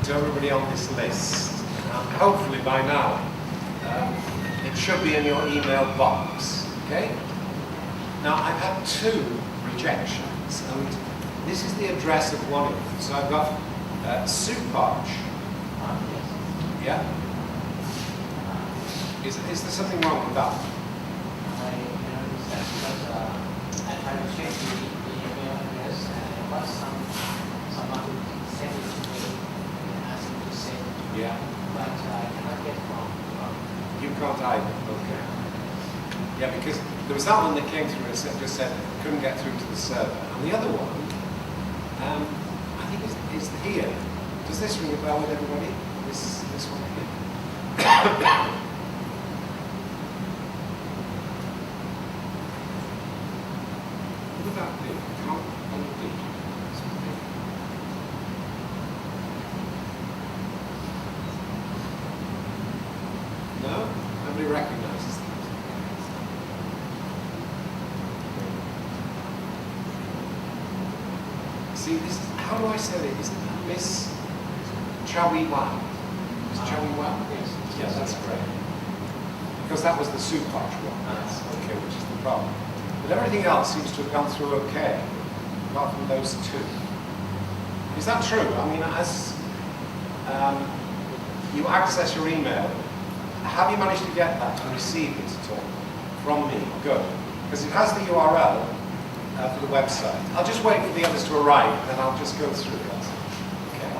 to everybody on this list. Hopefully by now, it should be in your email box, okay? Now, I've had 2 rejections, and this is the address of one of them. So I've got Suparch. Yeah? Is there something wrong with that? I can understand because I tried to check the email address and there was someone who sent it to me and asked me to send it. Yeah. But I cannot get from. You can't either, okay. Yeah, because there was that one that came through and just said couldn't get through to the server. And the other one, I think is here. Does this ring a bell with everybody? This one here. What would that be? Can't be. No? Nobody recognises that. See, this, how do I say it? Is it Miss Chowie Wan? Miss Chowie Wan? Yes. Yes, that's great. Because that was the Suparch one. That's okay, which is the problem. But everything else seems to have gone through okay, apart from those 2. Is that true? I mean, as you access your email, have you managed to get that and receive it at all from me? Good. Because it has the URL for the website. I'll just wait for the others to arrive and then I'll just go through it. Okay.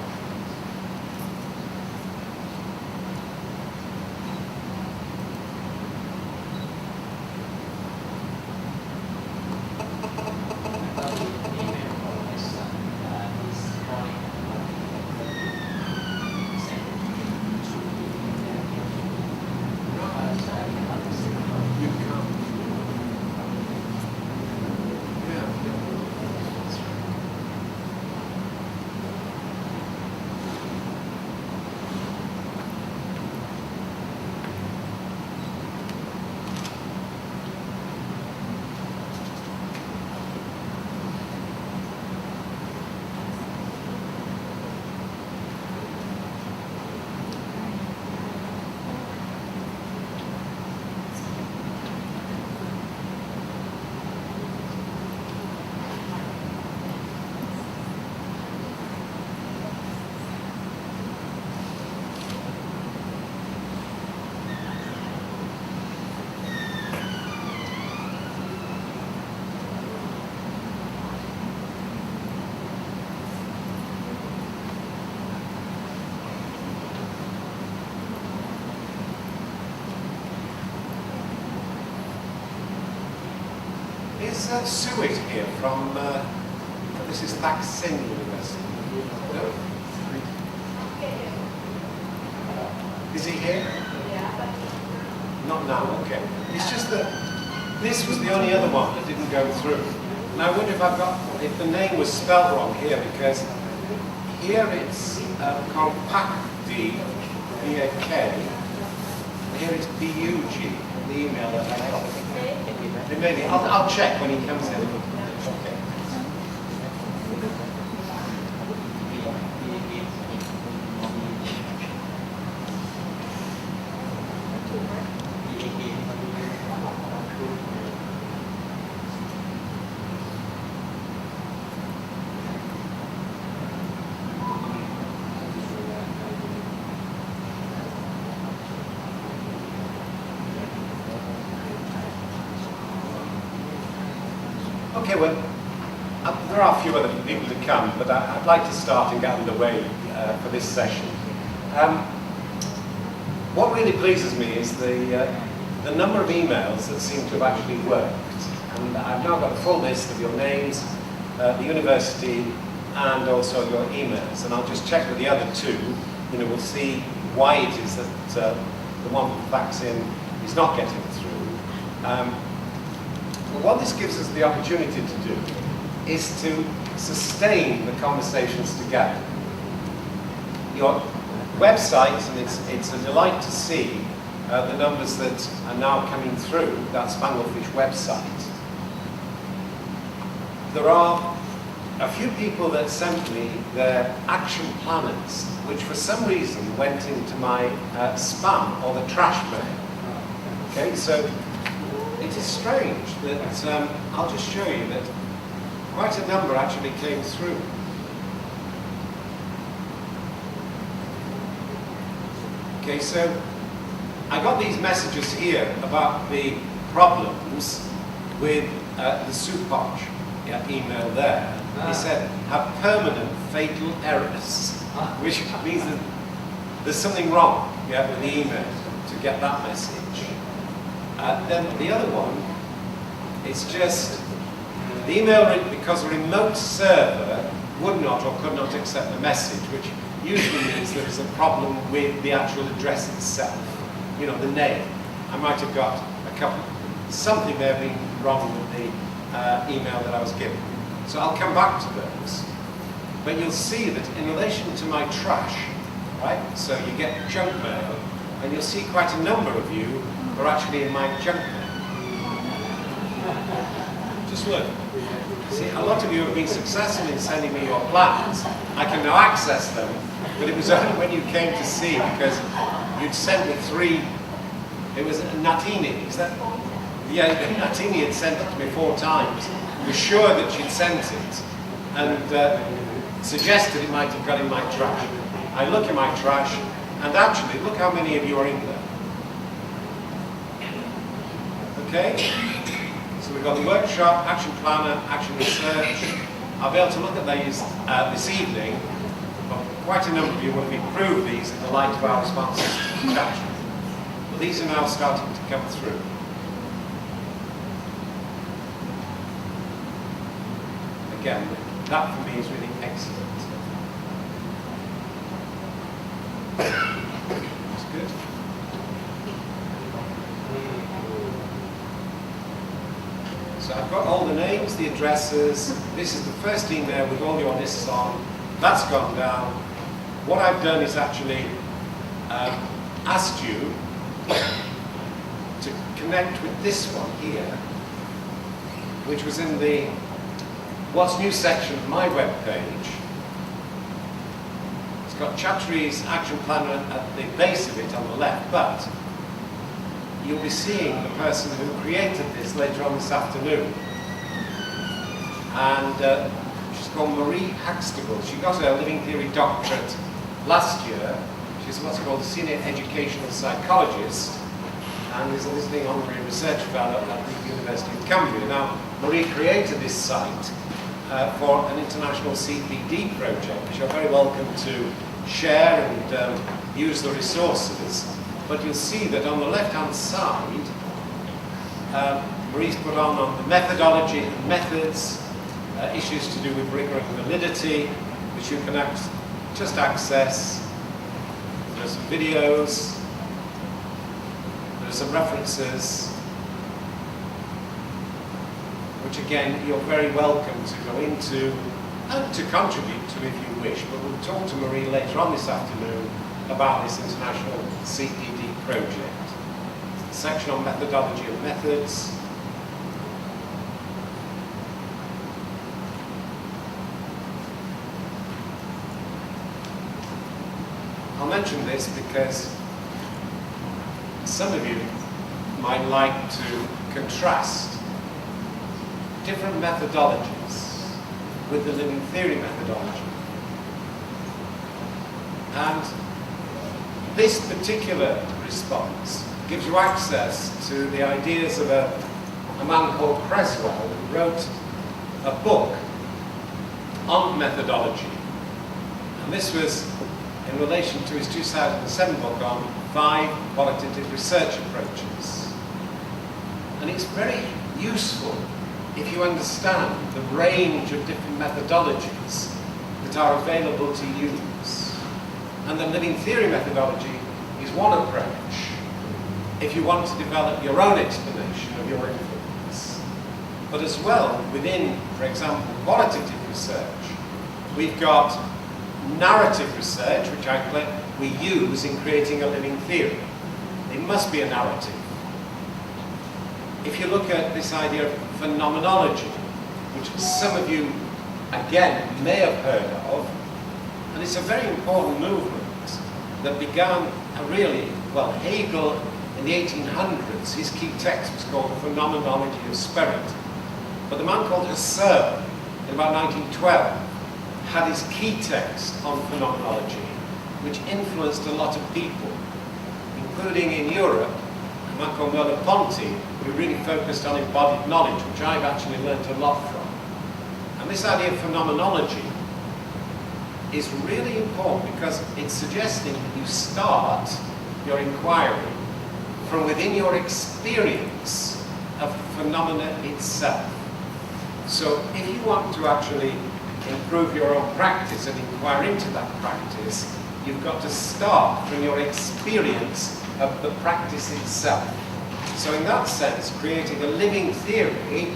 Is Suet here from, this is Thaksin University? No? Is he here? Not now, okay. It's just that this was the only other one that didn't go through. And I wonder if the name was spelled wrong here, because here it's Compacti, B-A-K, and here it's B-U-G, the email that I got. Maybe I'll check when he comes in. Okay. Okay, well, there are a few other people to come, but I'd like to start and get underway for this session. What really pleases me is the number of emails that seem to have actually worked. And I've now got a full list of your names, the university, and also your emails. And I'll just check with the other 2. You know, we'll see why it is that the one with vaccine is not getting through. But what this gives us the opportunity to do is to sustain the conversations together. Your website, and it's a delight to see the numbers that are now coming through that Spanglefish website. There are a few people that sent me their action planners, which for some reason went into my spam or the trash mail. Okay, so it is strange that I'll just show you that quite a number actually came through. Okay, so I got these messages here about the problems with the Supoj email there. He said, have permanent fatal errors, which means that there's something wrong with the email to get that message. Then the other one, it's just the email, because a remote server would not or could not accept the message, which usually means there's a problem with the actual address itself. You know, the name. I might have got something may have been wrong with the email that I was given. So I'll come back to those. But you'll see that in relation to my trash, right? So you get junk mail, and you'll see quite a number of you are actually in my junk mail. Just look. See, a lot of you have been successful in sending me your plans. I can now access them, but it was only when you came to see, because you'd sent me 3. It was Natini, is that? Yeah, Natini had sent it to me 4 times. Was sure that she'd sent it, and suggested it might have got in my trash. I look in my trash, and actually, look how many of you are in there. Okay? So we've got the workshop, action planner, action research. I'll be able to look at these this evening, but quite a number of you will have improved these in the light of our responses to the chat. But these are now starting to come through. Again, that for me is really excellent. That's good. So I've got all the names, the addresses. This is the first email with all your lists on. That's gone down. What I've done is actually asked you to connect with this one here, which was in the What's New section of my web page. It's got Chattery's action planner at the base of it on the left, but you'll be seeing the person who created this later on this afternoon. And she's called Marie Huxtable. She got her living theory doctorate last year. She's what's called a senior educational psychologist and is a visiting honorary research fellow at the University of Cambridge. Now, Marie created this site for an international CPD project, which you're very welcome to share and use the resources. But you'll see that on the left-hand side, Marie's put on the methodology and methods, issues to do with rigor and validity, which you can just access. There's some videos, there's some references, which again, you're very welcome to go into and to contribute to if you wish. But we'll talk to Marie later on this afternoon about this international CPD project. Section on methodology and methods. I'll mention this because some of you might like to contrast different methodologies with the living theory methodology. And this particular response gives you access to the ideas of a man called Creswell who wrote a book on methodology. And this was in relation to his 2007 book on 5 qualitative research approaches. And it's very useful if you understand the range of different methodologies that are available to use. And the living theory methodology is one approach if you want to develop your own explanation of your influence. But as well, within, for example, qualitative research, we've got narrative research, which we use in creating a living theory. It must be a narrative. If you look at this idea of phenomenology, which some of you again, may have heard of, and it's a very important movement that began really, well, Hegel in the 1800s, his key text was called The Phenomenology of Spirit. But the man called Husserl, in about 1912, had his key text on phenomenology, which influenced a lot of people, including in Europe, a man called Merleau-Ponty, who really focused on embodied knowledge, which I've actually learned a lot from. And this idea of phenomenology is really important because it's suggesting that you start your inquiry from within your experience of the phenomena itself. So if you want to actually improve your own practice and inquire into that practice, you've got to start from your experience of the practice itself. So in that sense, creating a living theory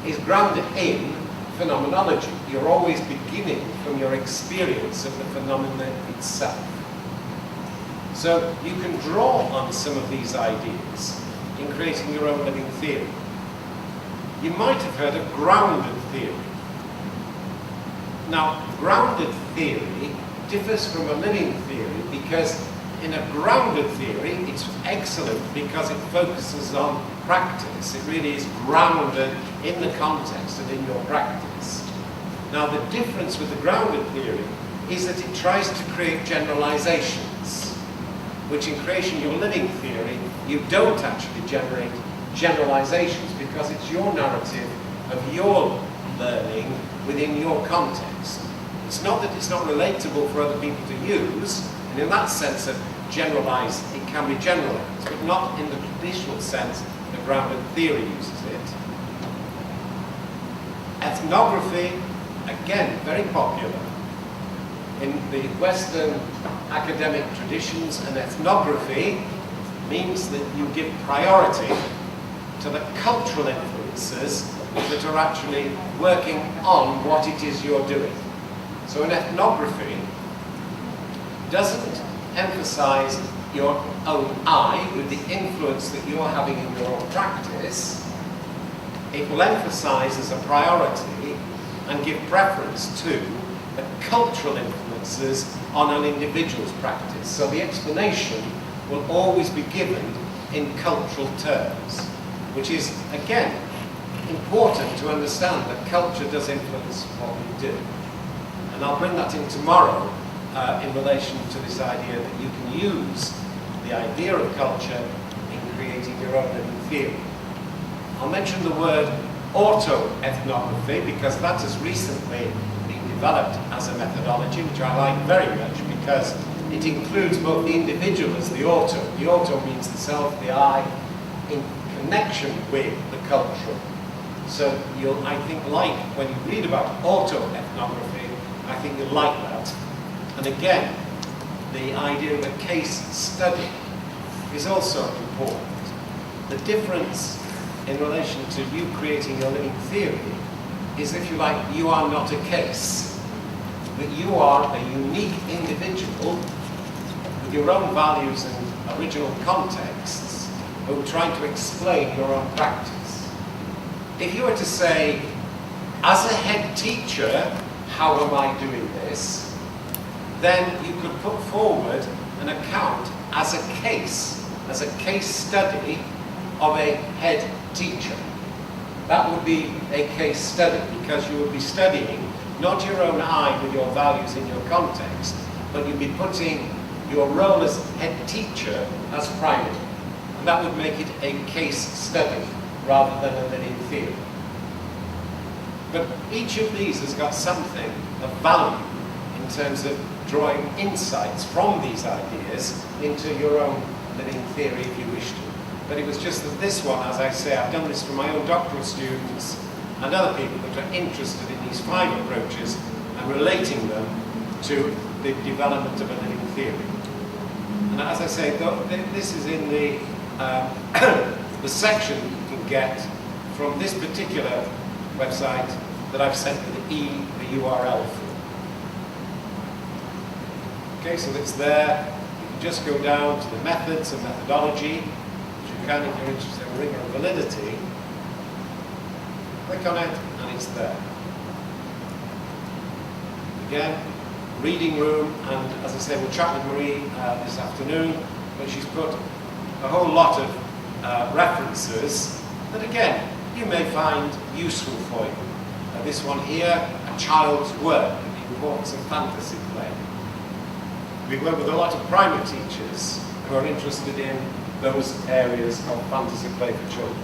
is grounded in phenomenology. You're always beginning from your experience of the phenomena itself. So you can draw on some of these ideas in creating your own living theory. You might have heard of grounded theory. Now, grounded theory differs from a living theory because in a grounded theory, it's excellent because it focuses on practice. It really is grounded in the context and in your practice. Now, the difference with the grounded theory is that it tries to create generalizations, which in creating your living theory, you don't actually generate generalizations because it's your narrative of your learning within your context. It's not that it's not relatable for other people to use, and in that sense of generalized, it can be generalized, but not in the traditional sense the grounded theory uses it. Ethnography, again, very popular. In the Western academic traditions, and ethnography means that you give priority to the cultural influences that are actually working on what it is you're doing. So an ethnography doesn't emphasize your own I with the influence that you're having in your own practice. It will emphasize as a priority and give preference to the cultural influences on an individual's practice. So the explanation will always be given in cultural terms, which is, again, important to understand that culture does influence what we do. And I'll bring that in tomorrow in relation to this idea that you can use the idea of culture in creating your own living theory. I'll mention the word auto-ethnography because that has recently been developed as a methodology, which I like very much because it includes both the individual as the auto. The auto means the self, the I, in connection with the cultural. So you'll, I think, like, when you read about auto-ethnography, I think you'll like that. And again, the idea of a case study is also important. The difference in relation to you creating your living theory is, if you like, you are not a case, but you are a unique individual with your own values and original contexts who are trying to explain your own practice. If you were to say, as a head teacher, how am I doing this? Then you could put forward an account as a case study of a head teacher. That would be a case study because you would be studying not your own I with your values in your context, but you'd be putting your role as head teacher as primary. And that would make it a case study rather than a living theory. But each of these has got something of value in terms of drawing insights from these ideas into your own living theory if you wish to. But it was just that this one, as I say, I've done this for my own doctoral students and other people that are interested in these 5 approaches and relating them to the development of a living theory. And as I say, this is in the, the section you can get from this particular website that I've sent with the URL for. Okay, so it's there. You can just go down to the methods and methodology, which you can if you're interested in rigor and validity. Click on it, and it's there. again, reading room, and as I said, we'll chat with Marie this afternoon, but she's put a whole lot of references that, again, you may find useful for you. This one here, A Child's Work, Importance of Fantasy Play. We work with a lot of primary teachers who are interested in those areas of fantasy play for children.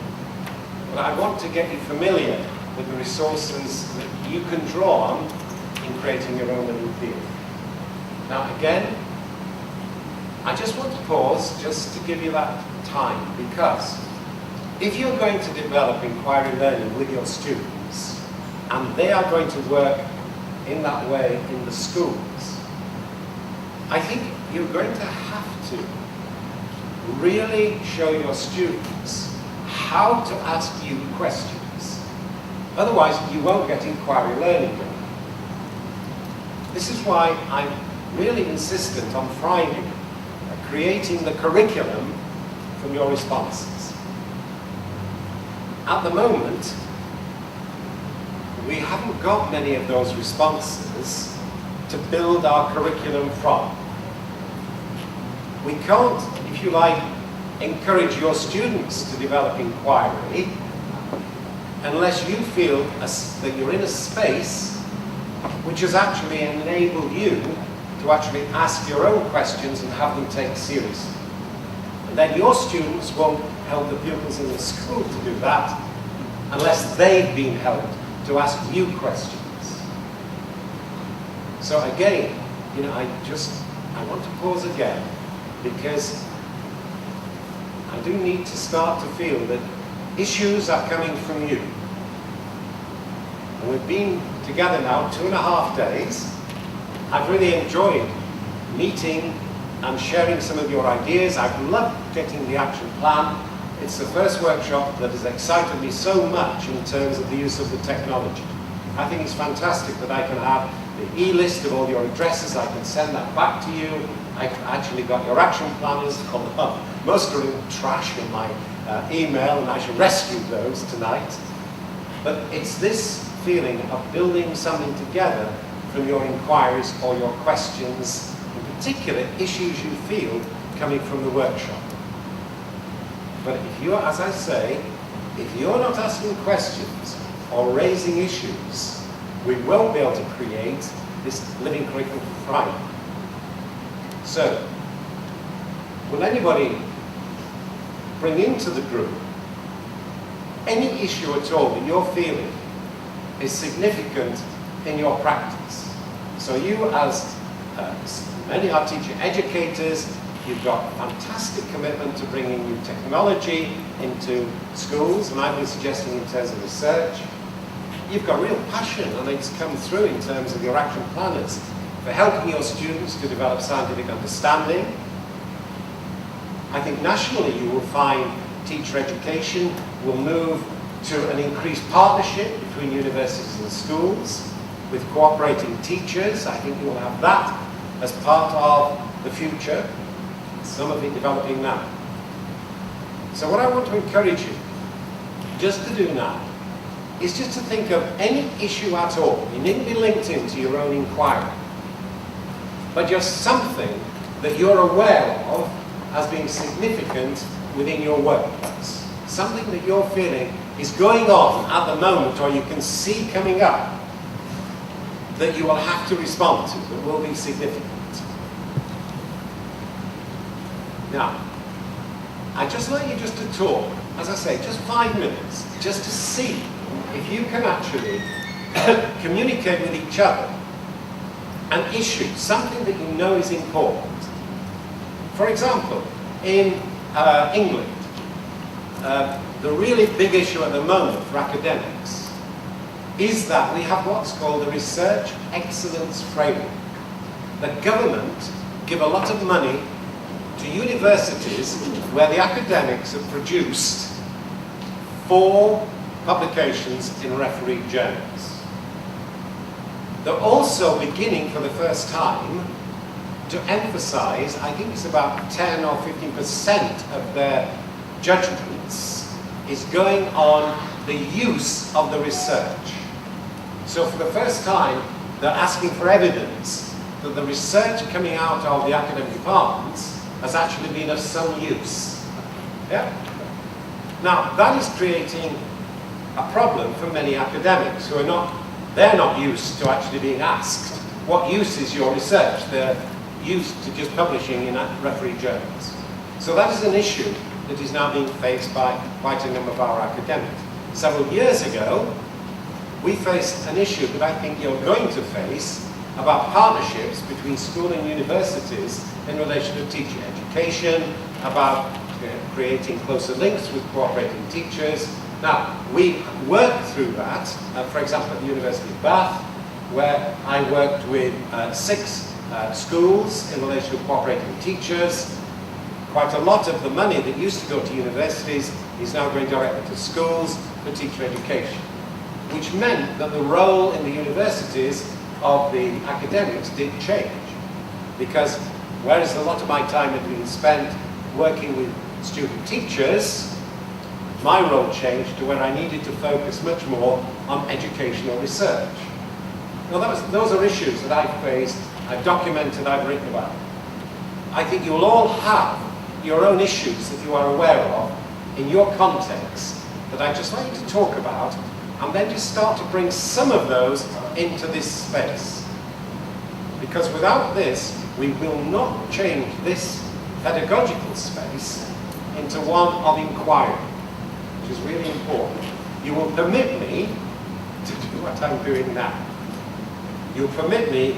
But I want to get you familiar with the resources that you can draw on in creating your own learning field. Now again, I just want to pause just to give you that time, because if you're going to develop inquiry learning with your students, and they are going to work in that way in the schools, I think you're going to have to really show your students how to ask you questions. Otherwise, you won't get inquiry learning going. This is why I'm really insistent on Friday creating the curriculum from your responses. At the moment, we haven't got many of those responses to build our curriculum from. We can't, if you like, encourage your students to develop inquiry unless you feel that you're in a space which has actually enabled you to actually ask your own questions and have them taken seriously. And then your students won't help the pupils in the school to do that unless they've been helped to ask you questions. So again, you know, I want to pause again, because I do need to start to feel that issues are coming from you. And we've been together now 2.5 days. I've really enjoyed meeting and sharing some of your ideas. I've loved getting the action plan. It's the first workshop that has excited me so much in terms of the use of the technology. I think it's fantastic that I can have the e-list of all your addresses. I can send that back to you. I've actually got your action planners, although most are in trash in my email, and I should rescue those tonight. But it's this feeling of building something together from your inquiries or your questions, in particular issues you feel coming from the workshop. But if you're, as I say, if you're not asking questions or raising issues, we won't be able to create this living curriculum for Friday. So, will anybody bring into the group any issue at all that you're feeling is significant in your practice? So you, as many are teacher educators, you've got fantastic commitment to bringing new technology into schools, and I've been suggesting in terms of research. You've got real passion, and it's come through in terms of your action planners for helping your students to develop scientific understanding. I think nationally you will find teacher education will move to an increased partnership between universities and schools with cooperating teachers. I think you will have that as part of the future, some of it developing now. So what I want to encourage you just to do now is just to think of any issue at all. You needn't be linked into your own inquiry, but just something that you're aware of as being significant within your workplace. Something that you're feeling is going on at the moment, or you can see coming up, that you will have to respond to, that will be significant. Now, I'd just like you just to talk, as I say, just 5 minutes, just to see if you can actually communicate with each other an issue, something that you know is important. For example, in England, the really big issue at the moment for academics is that we have what's called the Research Excellence Framework. The government give a lot of money to universities where the academics have produced 4 publications in refereed journals. They're also beginning for the first time to emphasize, I think it's about 10 or 15% of their judgments is going on the use of the research. So for the first time, they're asking for evidence that the research coming out of the academic departments has actually been of some use. Yeah? Now, that is creating a problem for many academics who are they're not used to actually being asked, what use is your research? They're used to just publishing in referee journals. So that is an issue that is now being faced by quite a number of our academics. Several years ago, we faced an issue that I think you're going to face about partnerships between school and universities in relation to teacher education, about creating closer links with cooperating teachers. Now, we worked through that, for example, at the University of Bath, where I worked with 6 schools in relation to cooperating teachers. Quite a lot of the money that used to go to universities is now going directly to schools for teacher education, which meant that the role in the universities of the academics did change. Because whereas a lot of my time had been spent working with student teachers, my role changed to where I needed to focus much more on educational research. Now those are issues that I've faced, I've documented, I've written about. I think you'll all have your own issues that you are aware of in your context that I'd just like you to talk about, and then just start to bring some of those into this space. Because without this, we will not change this pedagogical space into one of inquiry, which is really important. You will permit me to do what I'm doing now. You'll permit me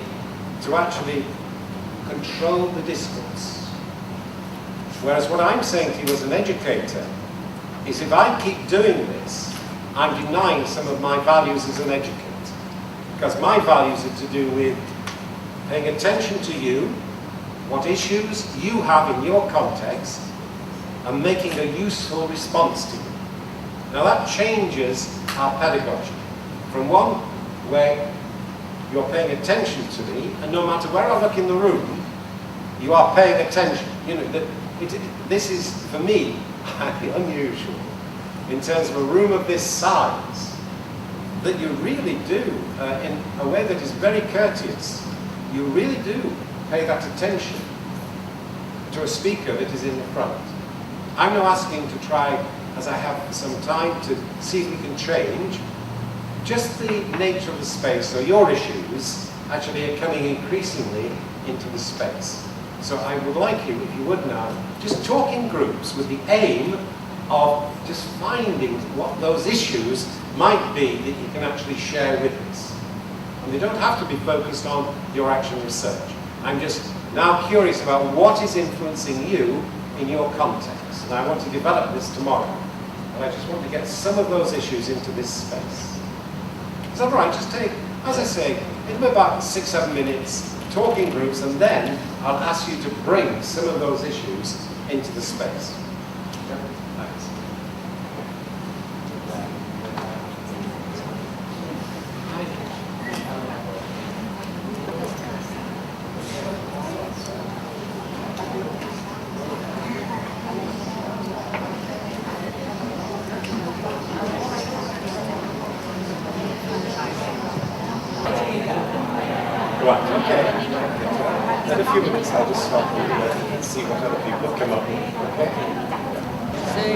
to actually control the discourse. Whereas what I'm saying to you as an educator is if I keep doing this, I'm denying some of my values as an educator. Because my values are to do with paying attention to you, what issues you have in your context, and making a useful response to you. Now that changes our pedagogy from one where you're paying attention to me, and no matter where I look in the room, you are paying attention. You know, this is, for me, highly unusual in terms of a room of this size, that you really do, in a way that is very courteous, you really do pay that attention to a speaker that is in the front. I'm now asking to try, as I have some time, to see if we can change just the nature of the space, so your issues actually are coming increasingly into the space. So I would like you, if you would now, just talk in groups with the aim of just finding what those issues might be that you can actually share with us. And they don't have to be focused on your actual research. I'm just now curious about what is influencing you in your context. And I want to develop this tomorrow. And I just want to get some of those issues into this space. Is that right? Just take, as I say, it'll be about 6-7 minutes, talk in groups, and then I'll ask you to bring some of those issues into the space. Yeah? Thanks. Right, okay. In a few minutes I'll just stop and see what other people have come up with, okay? ซึ่ง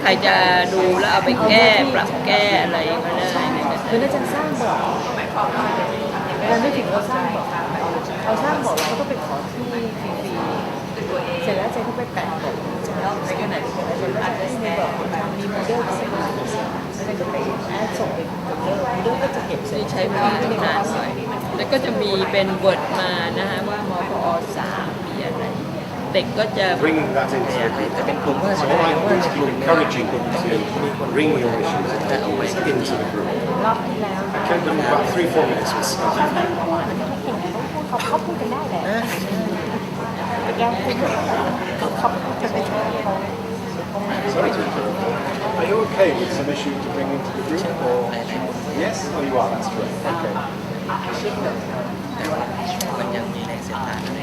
ใครจะดูแล้วเอาไปแก้ปรับแก้อะไรก็ได้ในนั้น คืออาจารย์สร้างบอกอาจารย์ไม่ถึงเราสร้างบอกเราสร้างบอกเราก็ต้องไปขอที่ฟรีๆเสร็จแล้วอาจารย์ก็ไปแปะบอกอาจารย์ไหนอาจารย์อาจจะไม่บอกมีโมเดลก็ไม่ได้อาจารย์ก็ไปแอดส่งไปโมเดลก็จะเก็บเสร็จ ใช้เวลานานหน่อยแล้วก็จะมีเป็นเวิร์ดมานะคะว่ามพอ3มีอะไรเด็กก็จะ Bringing that into the group. So what I'm doing is encouraging them to bring your issues into the group. รอบที่แล้ว I kept them about 3-4 minutes with stuff. เขาพูดกันได้แหละแก้พูดเขาจะไปช่วยเขา Sorry to interrupt. Are you okay with some issues to bring into the group? Or yes? Oh, you are. That's great. Okay. แต่ว่ามันยังมีในเส้นทางอะไร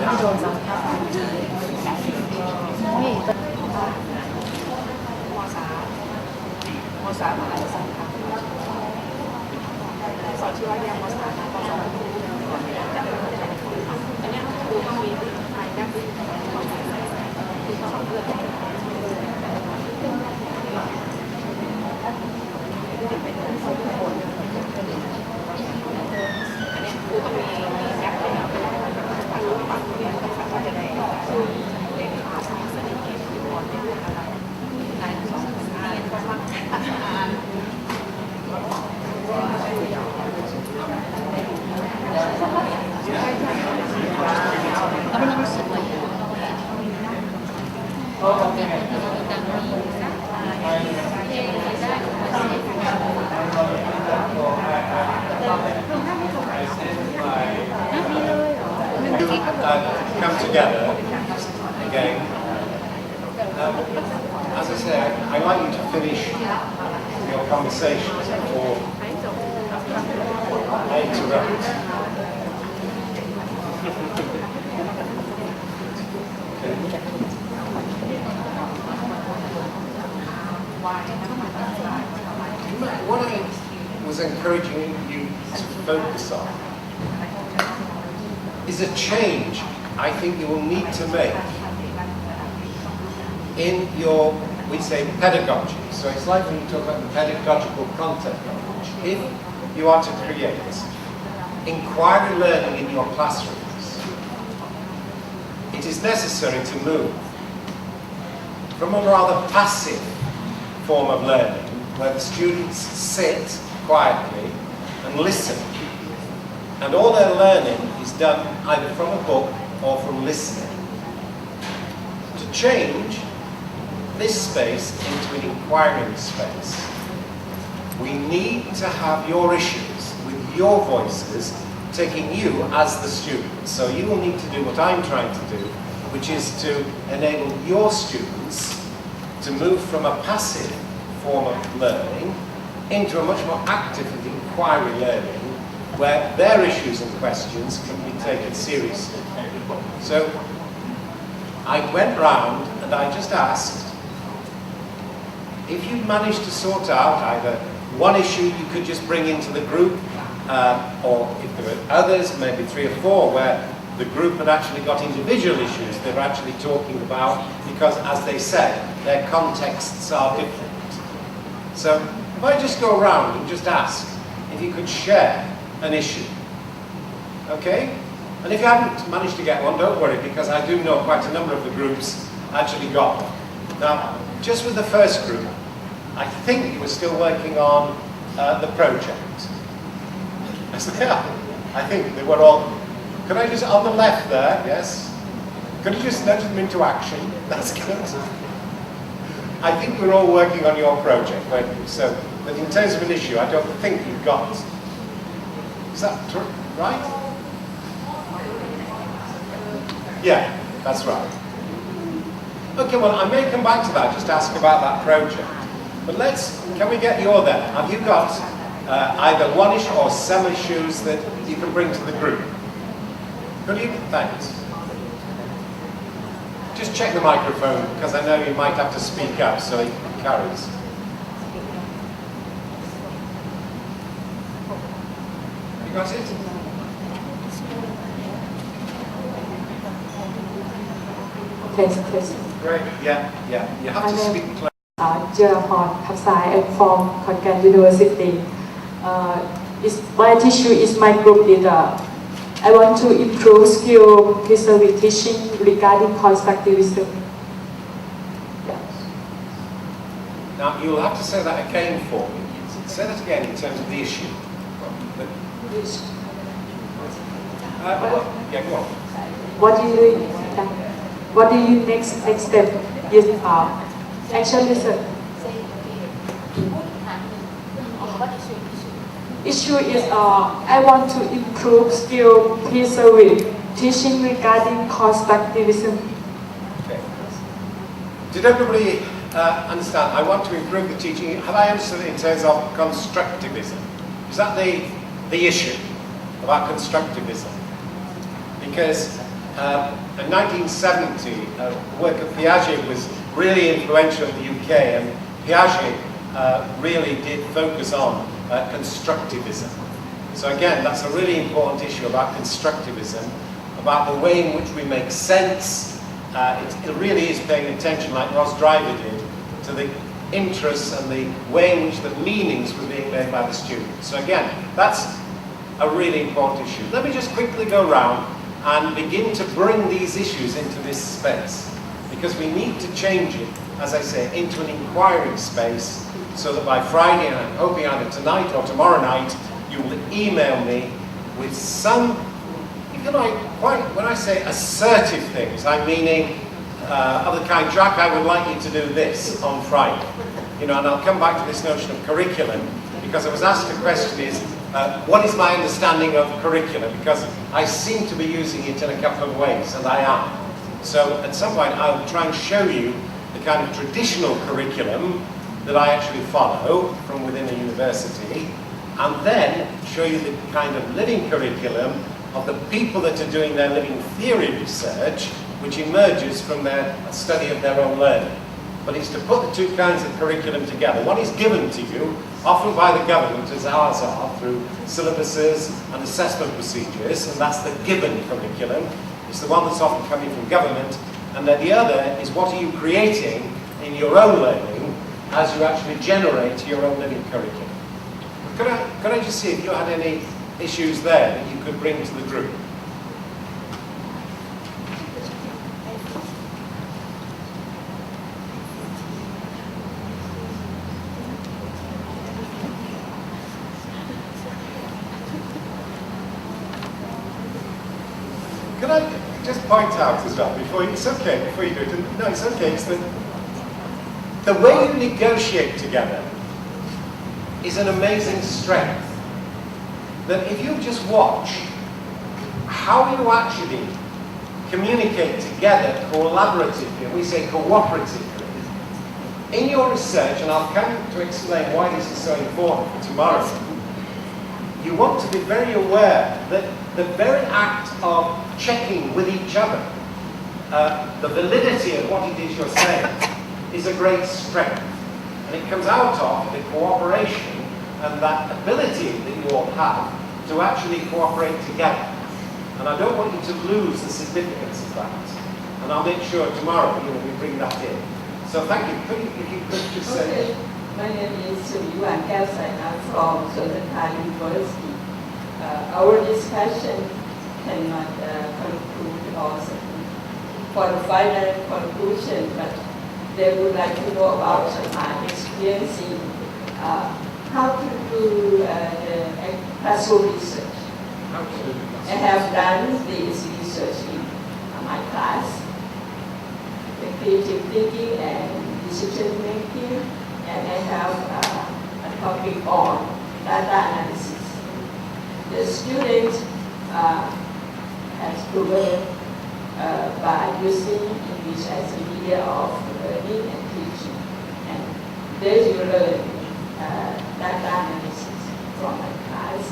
ที่โดนสังฆานี่ม.3 ม.3 อะไรสังฆา ชื่อว่าแยกมสามปสองอันนี้ครูต้องมีใครได้คือสองเรื่องอันนี้ครูต้องมีแอปเป็นถ้ารู้ฝั่งนี้ก็จะได้เรียนภาษาสนิทเก็บอยู่บนนี้อะไรในสองอันก็มันอ่าน แล้วมันรู้สึกว่าอย่างดังนี้นะเพลงได้come together again. As I say, I like you to finish your conversations before I interrupt. What I was encouraging you to focus on is a change I think you will need to make in your, we say, pedagogy. So it's like when you talk about the pedagogical content knowledge. If you are to create inquiry learning in your classrooms, it is necessary to move from a rather passive form of learning, where the students sit quietly and listen, and all their learning is done either from a book or from listening, to change this space into an inquiring space. We need to have your issues with your voices taking you as the student. So you will need to do what I'm trying to do, which is to enable your students to move from a passive form of learning into a much more active and inquiry learning, where their issues and questions can be taken seriously. So I went round and I just asked if you managed to sort out either one issue you could just bring into the group, or if there were others, maybe 3 or 4, where the group had actually got individual issues they were actually talking about, because, as they said, their contexts are different. So if I just go around and just ask if you could share an issue, okay? And if you haven't managed to get one, don't worry, because I do know quite a number of the groups actually got one. Now, just with the first group, I think you were still working on the project. I think they were all, could I just, on the left there, yes? Could you just nudge them into action? That's good. I think we're all working on your project, weren't you? So, but in terms of an issue, I don't think you've got. Is that right? Yeah, that's right. Okay, well, I may come back to that, just ask about that project. But can we get your there? Have you got either one issue or some issues that you can bring to the group? Could you? Thanks. Just check the microphone, because I know you might have to speak up so it carries. You got it? Test. Great. Yeah. You have to speak clearly. Jerhon Kapsai, I'm from Concan University. My issue is my group leader. I want to improve skill preserving teaching regarding constructivism. Yeah. Now, you'll have to say that again for me. Say that again in terms of the issue. Yeah, go on. What do you next step? Yes, action listen. Issue is I want to improve skill preserving teaching regarding constructivism. Okay. Did everybody understand? I want to improve the teaching. Have I understood it in terms of constructivism? Is that the issue about constructivism? Because in 1970, the work of Piaget was really influential in the UK, and Piaget really did focus on constructivism. So again, that's a really important issue about constructivism, about the way in which we make sense. It really is paying attention, like Ross Driver did, to the interests and the way in which the meanings were being made by the students. So again, that's a really important issue. Let me just quickly go around and begin to bring these issues into this space, because we need to change it, as I say, into an inquiry space, so that by Friday, and I'm hoping either tonight or tomorrow night, you will email me with some, if you like, quite, when I say assertive things, I'm meaning of the kind, Jack, I would like you to do this on Friday. You know, and I'll come back to this notion of curriculum, because I was asked a question is, what is my understanding of curriculum? Because I seem to be using it in a couple of ways, and I am. So at some point I'll try and show you the kind of traditional curriculum that I actually follow from within a university, and then show you the kind of living curriculum of the people that are doing their living theory research, which emerges from their study of their own learning. But it's to put the two kinds of curriculum together. One is given to you, often by the government, as ours are, through syllabuses and assessment procedures, and that's the given curriculum. It's the one that's often coming from government. And then the other is, what are you creating in your own learning as you actually generate your own living curriculum. Could I just see if you had any issues there that you could bring to the group? Can I just point out as well, before you, it's okay, before you do it, no, it's okay, it's that the way you negotiate together is an amazing strength. That if you just watch how you actually communicate together collaboratively, and we say cooperatively, in your research, and I'll come to explain why this is so important for tomorrow, you want to be very aware that the very act of checking with each other the validity of what it is you're saying is a great strength. And it comes out of the cooperation and that ability that you all have to actually cooperate together. And I don't want you to lose the significance of that. And I'll make sure tomorrow we bring that in. So thank you. If you could just say... My name is Yuan Gasai. I'm from Thailand University. Our discussion cannot conclude or for the final conclusion, but they would like to know about my experience in how to do the classroom research. I have done this research in my class, the creative thinking and decision making, and I have a topic on data analysis. The student has to learn by using English as a media of learning and teaching. And there you learn data analysis from my class.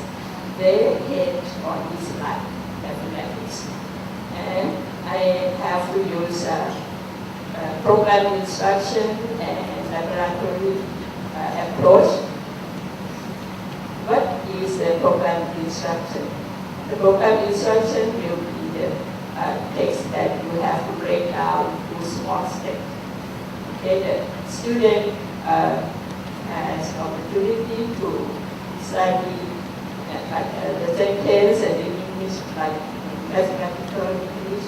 They hate on this like mathematics. And I have to use program instruction and laboratory approach. What is the program instruction? The program instruction will be the text that you have to break down into small steps. Okay, the student has opportunity to study the sentence and the English, like mathematical English,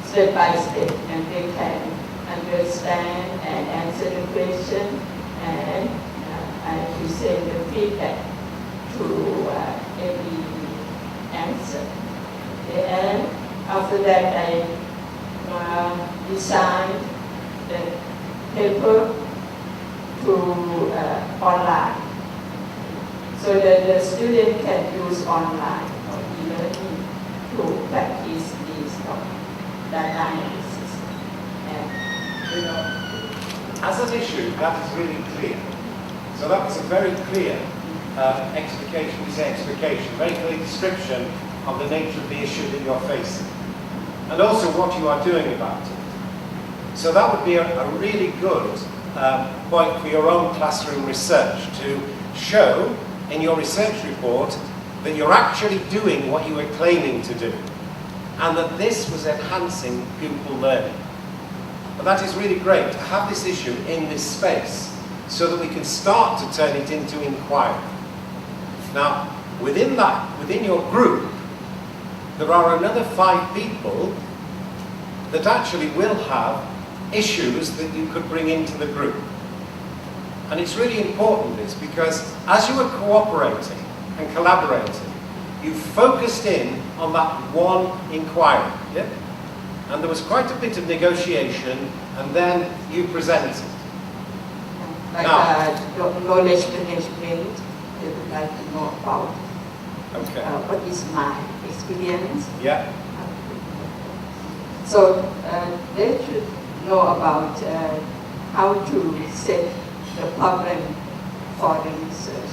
step by step, and they can understand and answer the question and present the feedback to every answer. Okay, and after that, I designed the paper to online, so that the student can use online or e-learning to practice this data analysis. And, as an issue, that is really clear. So that was a very clear explication, we say explication, very clear description of the nature of the issue that you're facing. And also what you are doing about it. So that would be a really good point for your own classroom research, to show in your research report that you're actually doing what you were claiming to do, and that this was enhancing pupil learning. But that is really great to have this issue in this space so that we can start to turn it into inquiry. Now, within your group, there are another 5 people that actually will have issues that you could bring into the group. And it's really important, this, because as you were cooperating and collaborating, you focused in on that one inquiry, yeah? And there was quite a bit of negotiation, and then you presented. Like knowledge management, they would like to know about what is my experience. Yeah. So they should know about how to set the problem for the research,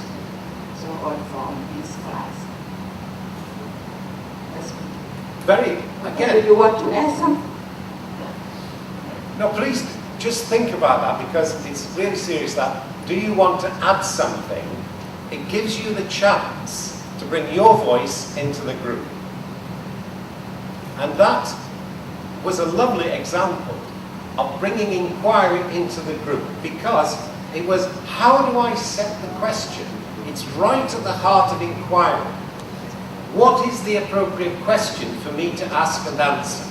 so on from this class. Again. Do you want to add something? No, please just think about that, because it's really serious. That do you want to add something? It gives you the chance to bring your voice into the group. And that was a lovely example of bringing inquiry into the group, because it was, how do I set the question? It's right at the heart of inquiry. What is the appropriate question for me to ask and answer?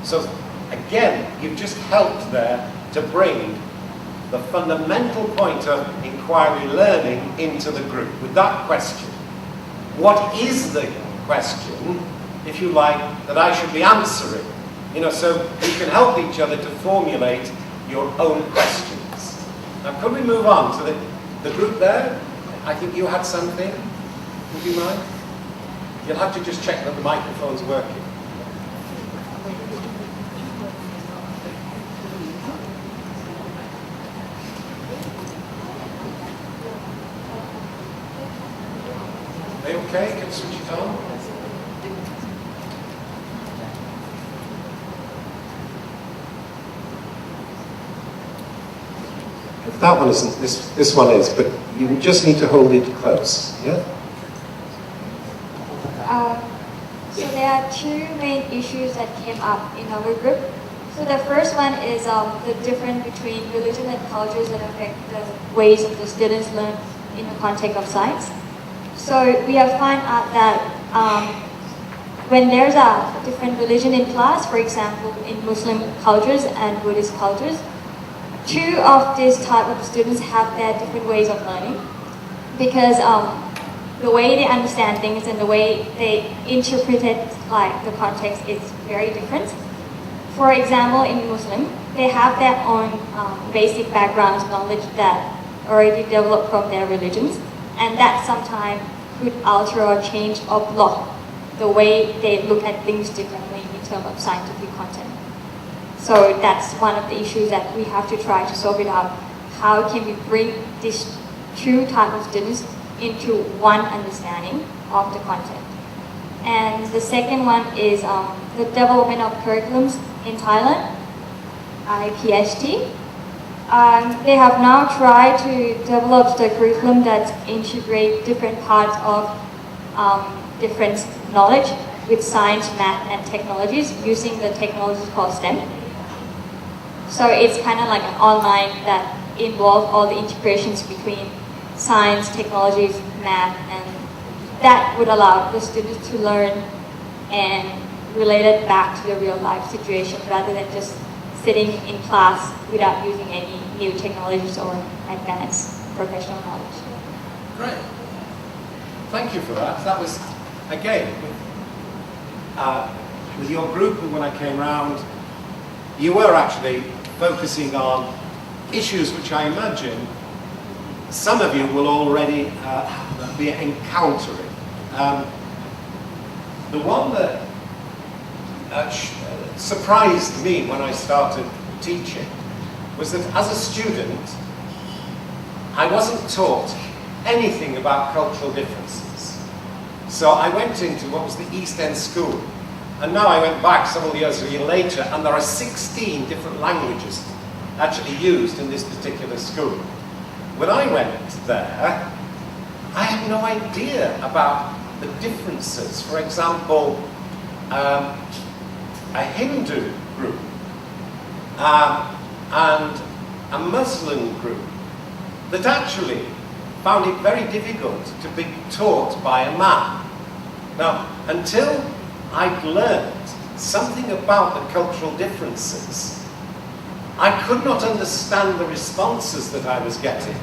So again, you've just helped there to bring the fundamental point of inquiry learning into the group with that question. What is the question, if you like, that I should be answering? You know, so you can help each other to formulate your own questions. Now, could we move on to the group there? I think you had something. Would you mind? You'll have to just check that the microphone's working. Are they okay? Can you switch it on? That one isn't, this one is, but you just need to hold it close, yeah? So there are 2 main issues that came up in our group. So the first one is the difference between religion and cultures that affect the ways that the students learn in the context of science. So we have found out that when there's a different religion in class, for example, in Muslim cultures and Buddhist cultures, 2 of these type of students have their different ways of learning, because the way they understand things and the way they interpret it, like the context, is very different. For example, in Muslim, they have their own basic background knowledge that already developed from their religions, and that sometimes could alter or change or block the way they look at things differently in terms of scientific content. So that's one of the issues that we have to try to solve it out. How can we bring these 2 types of students into one understanding of the content? And the second one is the development of curriculums in Thailand, IPST. They have now tried to develop the curriculum that integrate different parts of different knowledge with science, math, and technologies using the technologies called STEM. So it's kind of like an online that involves all the integrations between science, technologies, math, and that would allow the students to learn and relate it back to the real life situation rather than just sitting in class without using any new technologies or advanced professional knowledge. Great. Thank you for that. That was, again, with your group, and when I came round, you were actually focusing on issues which I imagine some of you will already be encountering. The one that surprised me when I started teaching was that as a student, I wasn't taught anything about cultural differences. So I went into what was the East End School, and now I went back several years later, and there are 16 different languages actually used in this particular school. When I went there, I had no idea about the differences. For example, a Hindu group and a Muslim group that actually found it very difficult to be taught by a man. Now, until I'd learned something about the cultural differences, I could not understand the responses that I was getting.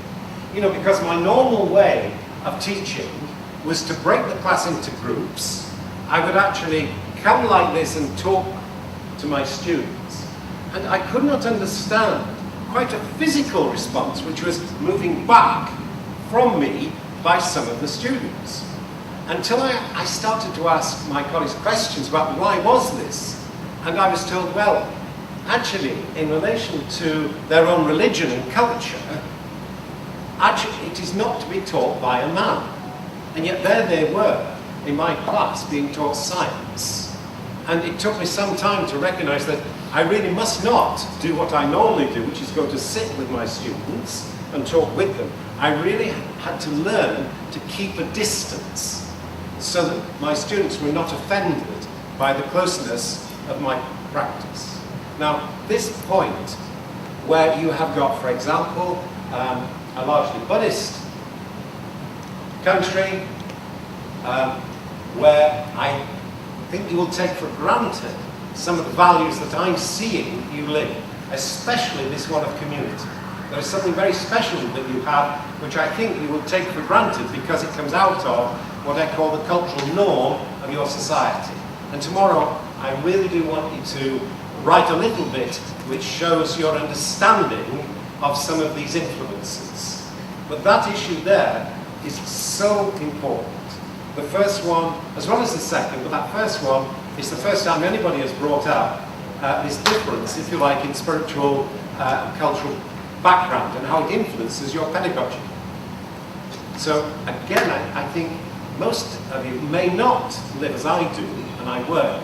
You know, because my normal way of teaching was to break the class into groups. I would actually come like this and talk to my students. And I could not understand quite a physical response, which was moving back from me by some of the students. Until I started to ask my colleagues questions about why was this? And I was told, well, actually, in relation to their own religion and culture, actually it is not to be taught by a man. And yet there they were, in my class, being taught science. And it took me some time to recognize that I really must not do what I normally do, which is go to sit with my students and talk with them. I really had to learn to keep a distance so that my students were not offended by the closeness of my practice. Now, this point where you have got, for example, a largely Buddhist country, where I think you will take for granted some of the values that I'm seeing you live, especially this one of community. There is something very special that you have, which I think you will take for granted because it comes out of what I call the cultural norm of your society. And tomorrow, I really do want you to write a little bit which shows your understanding of some of these influences. But that issue there is so important. The first one, as well as the second, but that first one is the first time anybody has brought up this difference, if you like, in spiritual cultural background and how it influences your pedagogy. So again, I think most of you may not live as I do, and I work,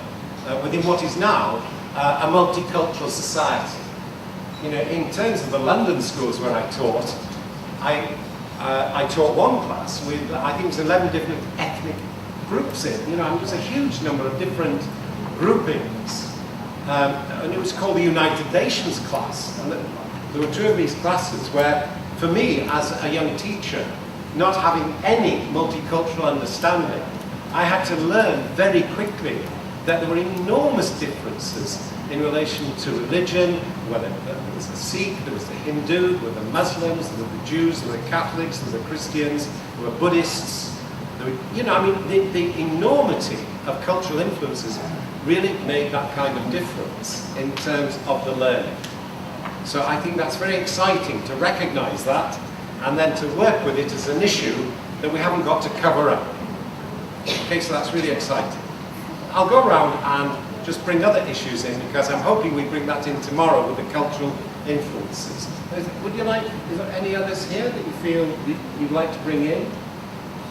within what is now a multicultural society. You know, in terms of the London schools where I taught, I taught one class with, I think it was 11 different ethnic groups in. You know, and it was a huge number of different groupings. And it was called the United Nations class. And there were two of these classes where, for me, as a young teacher, not having any multicultural understanding, I had to learn very quickly that there were enormous differences in relation to religion, whether there was the Sikh, there was the Hindu, there were the Muslims, there were the Jews, there were the Catholics, there were the Christians, there were Buddhists. There were, you know, I mean, the enormity of cultural influences really made that kind of difference in terms of the learning. So I think that's very exciting to recognize that and then to work with it as an issue that we haven't got to cover up. Okay, so that's really exciting. I'll go around and just bring other issues in because I'm hoping we bring that in tomorrow with the cultural influences. Would you like, is there any others here that you feel you'd like to bring in?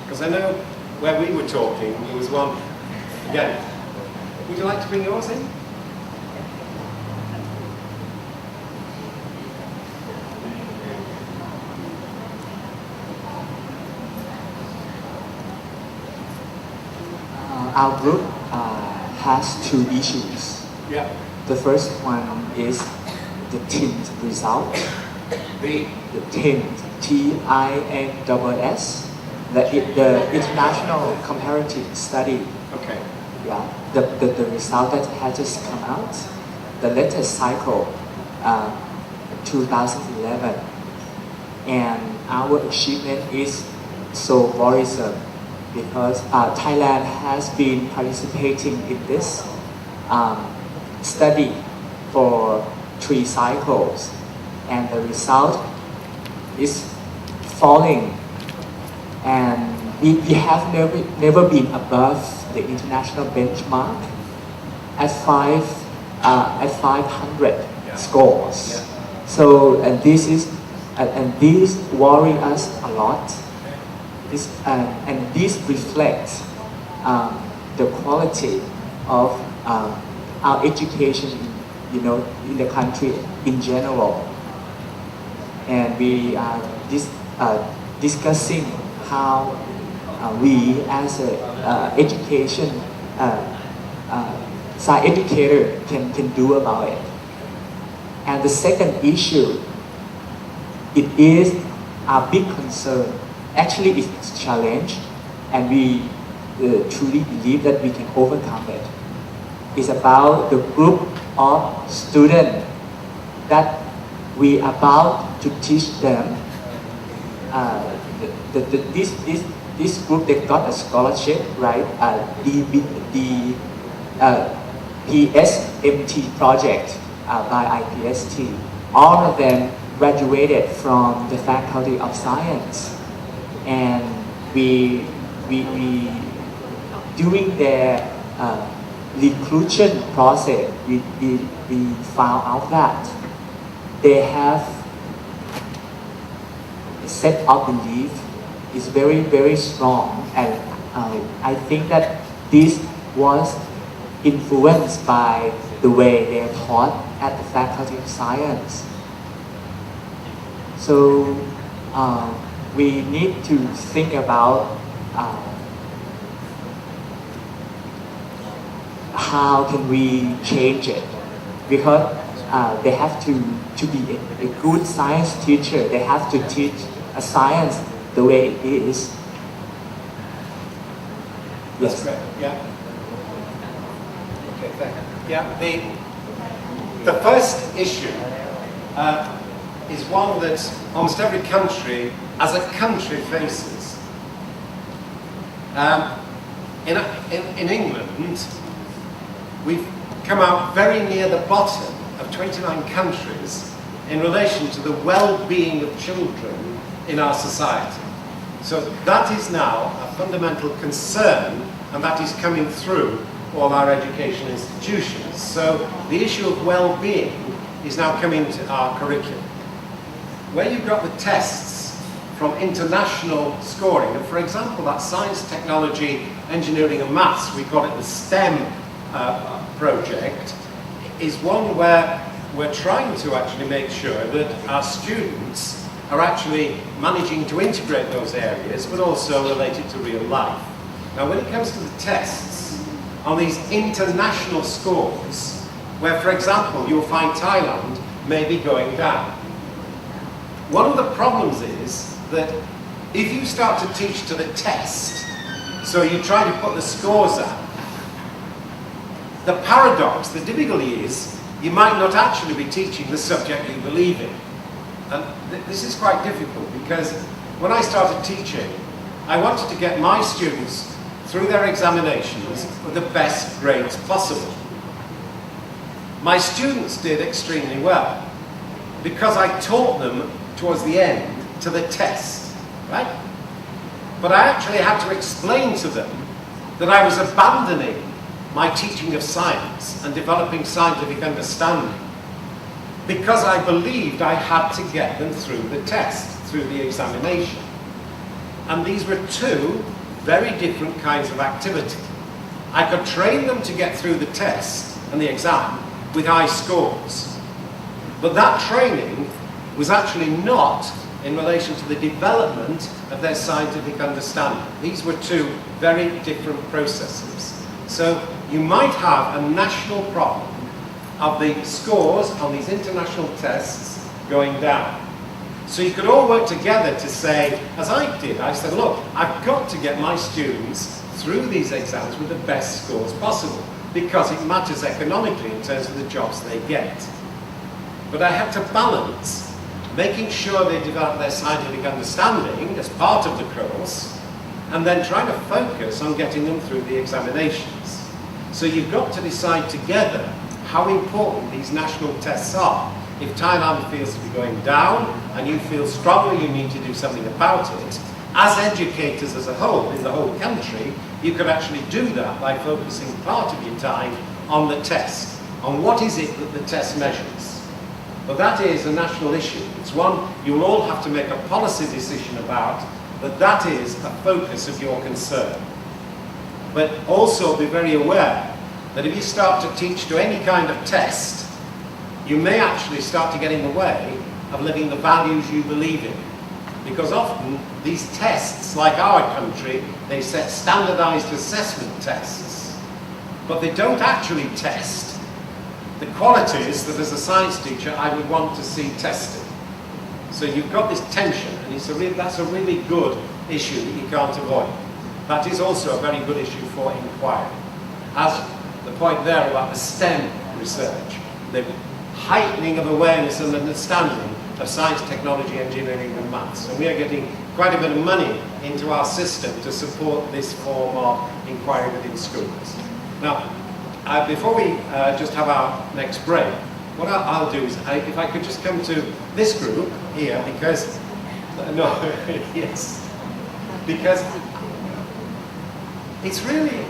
Because I know where we were talking, there was one, again. Would you like to bring yours in? Our group has two issues. Yeah. The first one is the TINT result. The TINT, T-I-N-S-S, the International Comparative Study. Okay. Yeah, the result that has just come out, the latest cycle, 2011. And our achievement is so worrisome because Thailand has been participating in this study for 3 cycles, and the result is falling. And we have never been above the international benchmark at 500 scores. Yeah. So and these worry us a lot. And this reflects the quality of our education, in the country in general. And we are discussing how we as a education science educator can do about it. And the second issue, it is a big concern. Actually, it's a challenge, and we truly believe that we can overcome it. It's about the group of students that we are about to teach them. This group, they got a scholarship, right? The PSMT project by IPST. All of them graduated from the Faculty of Science, and we during their recruitment process, we found out that they have a set of belief is very, very strong, and I think that this was influenced by the way they are taught at the Faculty of Science. So we need to think about how can we change it, because they have to be a good science teacher. They have to teach a science the way it is. That's great. Yeah. Okay, thank you. Yeah, the first issue is one that almost every country, as a country, faces. In England, we've come out very near the bottom of 29 countries in relation to the well-being of children in our society. So that is now a fundamental concern, and that is coming through all our education institutions. So the issue of well-being is now coming to our curriculum. Where you've got the tests from international scoring, and for example, that science, technology, engineering and maths, we call it the STEM project, is one where we're trying to actually make sure that our students are actually managing to integrate those areas, but also related to real life. Now, when it comes to the tests, on these international scores, where, for example, you'll find Thailand may be going down. One of the problems is that if you start to teach to the test, so you try to put the scores up, the paradox, the difficulty is, you might not actually be teaching the subject you believe in. And this is quite difficult, because when I started teaching, I wanted to get my students through their examinations with the best grades possible. My students did extremely well, because I taught them towards the end to the test, right? But I actually had to explain to them that I was abandoning my teaching of science and developing scientific understanding, because I believed I had to get them through the test, through the examination. And these were two very different kinds of activity. I could train them to get through the test and the exam with high scores, but that training was actually not in relation to the development of their scientific understanding. These were two very different processes. So you might have a national problem of the scores on these international tests going down. So you could all work together to say, as I did, I said, look, I've got to get my students through these exams with the best scores possible, because it matters economically in terms of the jobs they get. But I had to balance making sure they develop their scientific understanding as part of the course, and then trying to focus on getting them through the examinations. So you've got to decide together how important these national tests are. If Thailand feels to be going down, and you feel strongly you need to do something about it, as educators as a whole, in the whole country, you could actually do that by focusing part of your time on the test, on what is it that the test measures. But that is a national issue. It's one you'll all have to make a policy decision about, but that is a focus of your concern. But also be very aware that if you start to teach to any kind of test, you may actually start to get in the way of living the values you believe in. Because often these tests, like our country, they set standardized assessment tests, but they don't actually test the qualities that as a science teacher I would want to see tested. So you've got this tension, and that's a really good issue that you can't avoid. That is also a very good issue for inquiry. As the point there about the STEM research, the heightening of awareness and understanding of science, technology, engineering and maths. And we are getting quite a bit of money into our system to support this form of inquiry within schools. Now, before we just have our next break, what I'll do is, if I could just come to this group here, because, yes, because it's really,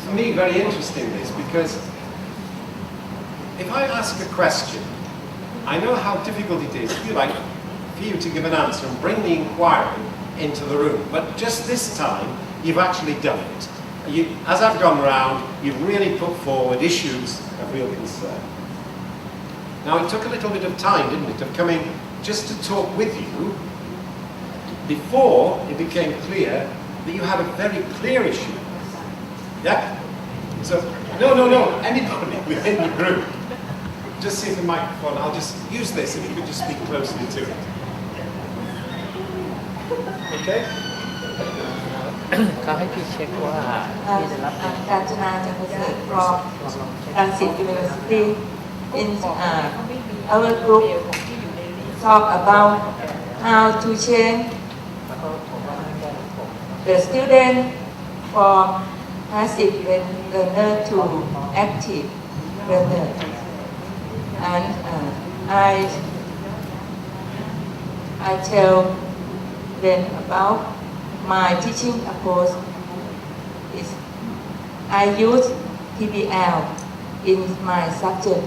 for me, very interesting this, because if I ask a question, I know how difficult it is, if you like, for you to give an answer and bring the inquiry into the room. But just this time, you've actually done it. As I've gone round, you've really put forward issues of real concern. Now, it took a little bit of time, didn't it, of coming just to talk with you before it became clear that you had a very clear issue. Yeah? So, no, anybody within the group. Just see the microphone. I'll just use this if you could just speak closely to it. Okay? เขาให้พี่เช็คว่าพี่ได้รับ การจนาจากประเสริฐ from Transit University in our group talk about how to change the student from passive learner to active learner. And I tell them about my teaching approach. Is I use PBL in my subject,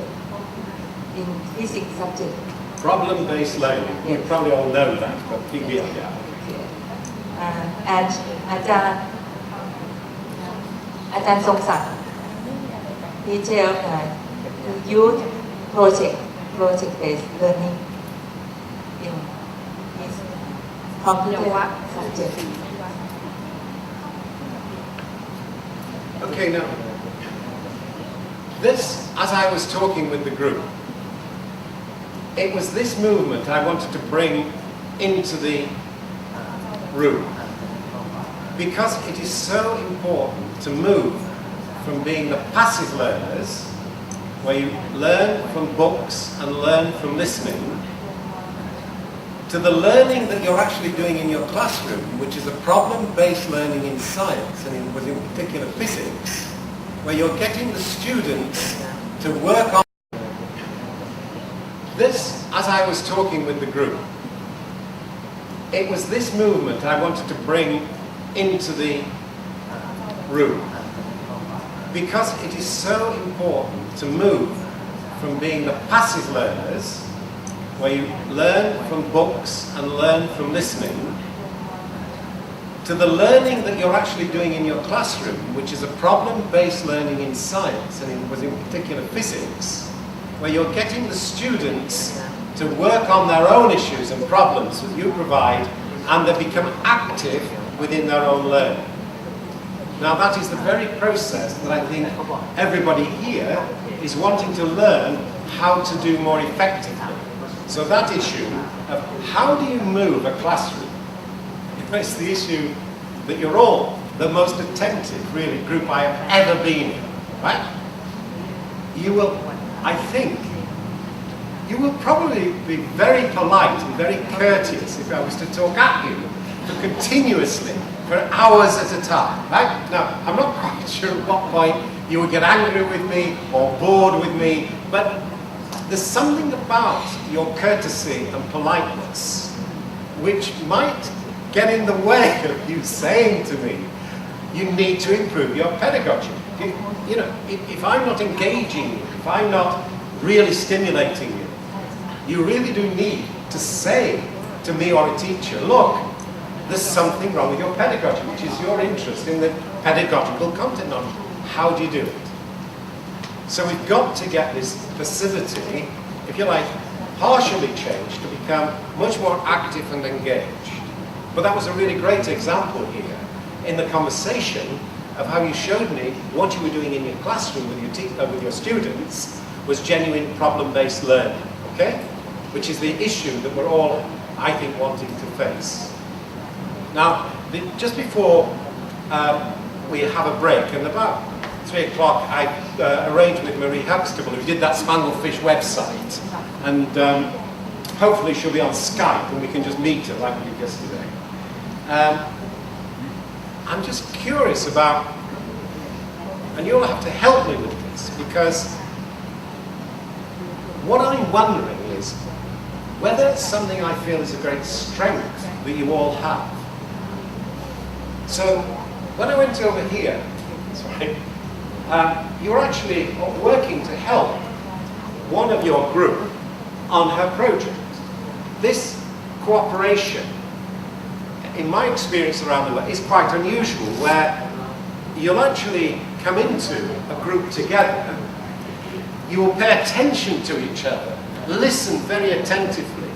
in physics subject. Problem-based learning. Yes. You probably all know that, but PBL, yeah. And อาจารย์ทรงศักดิ์ he tell to use project-based learning in his computer subject. Okay, now, this, as I was talking with the group, it was this movement I wanted to bring into the room, because it is so important to move from being the passive learners, where you learn from books and learn from listening, to the learning that you're actually doing in your classroom, which is a problem-based learning in science, and in particular physics, where you're getting the students to work on this. As I was talking with the group, it was this movement I wanted to bring into the room, because it is so important to move from being the passive learners, where you learn from books and learn from listening, to the learning that you're actually doing in your classroom, which is a problem-based learning in science, and in particular physics, where you're getting the students to work on their own issues and problems that you provide, and they become active within their own learning. Now, that is the very process that I think everybody here is wanting to learn how to do more effectively. So that issue of how do you move a classroom, it's the issue that you're all the most attentive, really, group I have ever been in, right? You will, I think, you will probably be very polite and very courteous if I was to talk at you continuously for hours at a time, right? Now, I'm not quite sure at what point you would get angry with me or bored with me, but there's something about your courtesy and politeness which might get in the way of you saying to me, you need to improve your pedagogy. You know, if I'm not engaging you, if I'm not really stimulating you, you really do need to say to me or a teacher, look, there's something wrong with your pedagogy, which is your interest in the pedagogical content knowledge. How do you do it? So we've got to get this passivity, if you like, partially changed to become much more active and engaged. But that was a really great example here in the conversation of how you showed me what you were doing in your classroom with your students was genuine problem-based learning, okay? Which is the issue that we're all, I think, wanting to face. Now, just before we have a break, and about 3 o'clock, I arranged with Marie Huxtable, who did that Spanglefish website, and hopefully she'll be on Skype and we can just meet her like we did yesterday. I'm just curious about, and you'll have to help me with this, because what I'm wondering is whether something I feel is a great strength that you all have. So when I went over here, sorry, you were actually working to help one of your group on her project. This cooperation, in my experience around the world, is quite unusual, where you'll actually come into a group together, you will pay attention to each other, listen very attentively,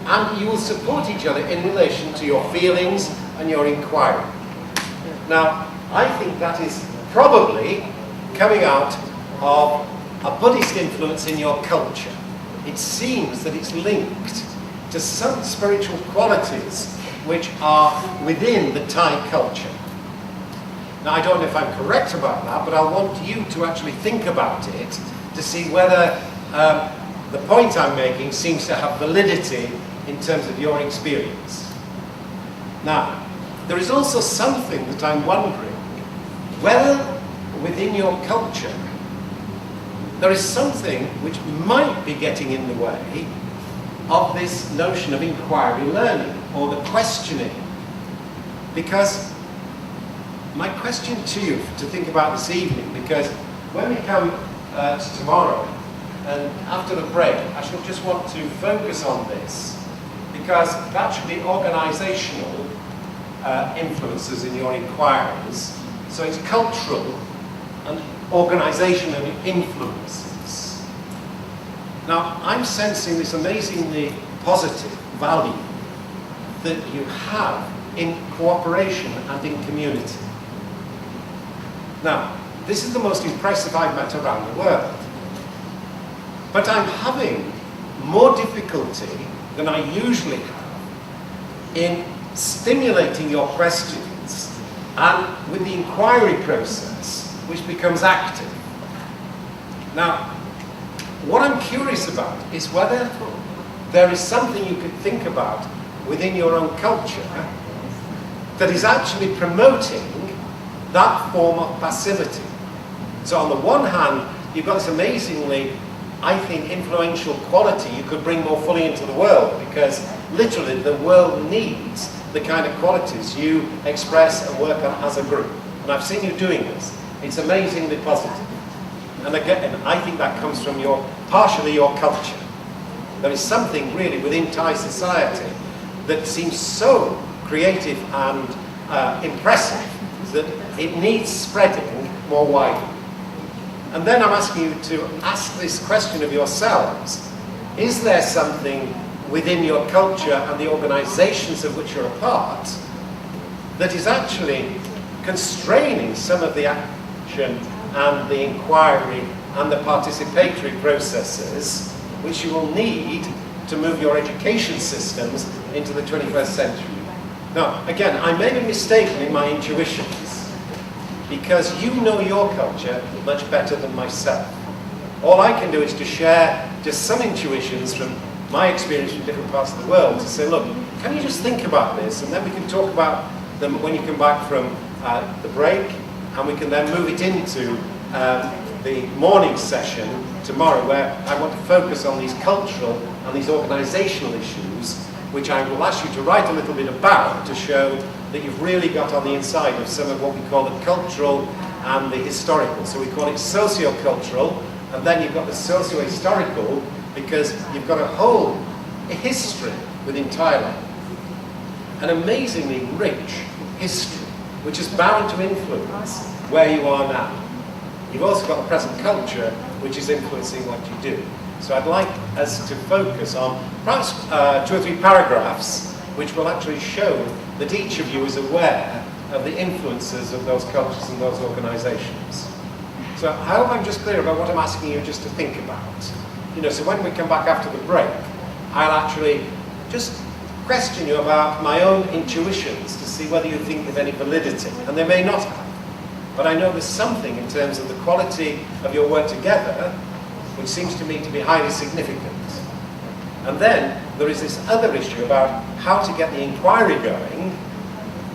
and you will support each other in relation to your feelings and your inquiry. Now, I think that is probably coming out of a Buddhist influence in your culture. It seems that it's linked to some spiritual qualities which are within the Thai culture. Now, I don't know if I'm correct about that, but I want you to actually think about it to see whether the point I'm making seems to have validity in terms of your experience. Now, there is also something that I'm wondering whether within your culture there is something which might be getting in the way of this notion of inquiry learning, or the questioning. Because my question to you to think about this evening, because when we come to tomorrow and after the break, I shall just want to focus on this, because that should be organisational influences in your inquiries. So it's cultural and organisational influences. Now, I'm sensing this amazingly positive value that you have in cooperation and in community. Now, this is the most impressive I've met around the world. But I'm having more difficulty than I usually have in stimulating your questions and with the inquiry process, which becomes active. Now, what I'm curious about is whether there is something you could think about within your own culture that is actually promoting that form of passivity. So on the one hand, you've got this amazingly, I think, influential quality you could bring more fully into the world, because literally the world needs the kind of qualities you express and work on as a group. And I've seen you doing this. It's amazingly positive. And again, I think that comes from partially your culture. There is something really within Thai society that seems so creative and impressive that it needs spreading more widely. And then I'm asking you to ask this question of yourselves. Is there something within your culture and the organisations of which you're a part that is actually constraining some of the action and the inquiry and the participatory processes which you will need to move your education systems into the 21st century? Now, again, I may be mistaken in my intuitions, because you know your culture much better than myself. All I can do is to share just some intuitions from my experience from different parts of the world, to say, look, can you just think about this, and then we can talk about them when you come back from the break, and we can then move it into the morning session tomorrow, where I want to focus on these cultural and these organisational issues, which I will ask you to write a little bit about to show that you've really got on the inside of some of what we call the cultural and the historical. So we call it socio-cultural, and then you've got the socio-historical, because you've got a whole history within Thailand, an amazingly rich history, which is bound to influence where you are now. You've also got the present culture, which is influencing what you do. So I'd like us to focus on perhaps 2 or 3 paragraphs, which will actually show that each of you is aware of the influences of those cultures and those organisations. So I hope I'm just clear about what I'm asking you just to think about. So when we come back after the break, I'll actually just question you about my own intuitions to see whether you think they've any validity, and they may not have. But I know there's something in terms of the quality of your work together which seems to me to be highly significant. And then there is this other issue about how to get the inquiry going,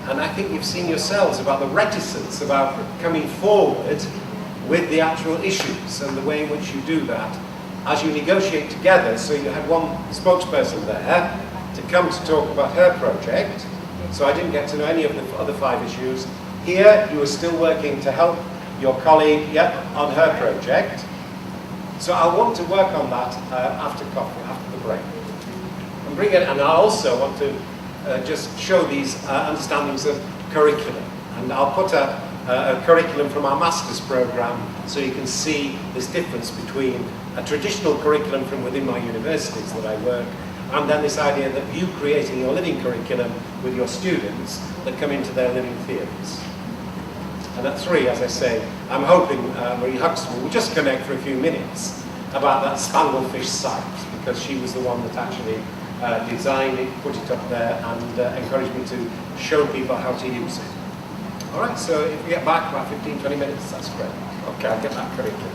and I think you've seen yourselves about the reticence about coming forward with the actual issues and the way in which you do that as you negotiate together. So you had one spokesperson there to come to talk about her project, so I didn't get to know any of the other 5 issues. Here you are still working to help your colleague on her project. So I want to work on that after coffee, after the break. And I also want to just show these understandings of curriculum. And I'll put a curriculum from our master's program so you can see this difference between a traditional curriculum from within my universities that I work, and then this idea that you creating your living curriculum with your students that come into their living theories. And at 3, as I say, I'm hoping Marie Huxtable will just connect for a few minutes about that Spanglefish site, because she was the one that actually designed it, put it up there, and encouraged me to show people how to use it. All right, so if we get back about 15, 20 minutes, that's great. Okay, I'll get that curriculum.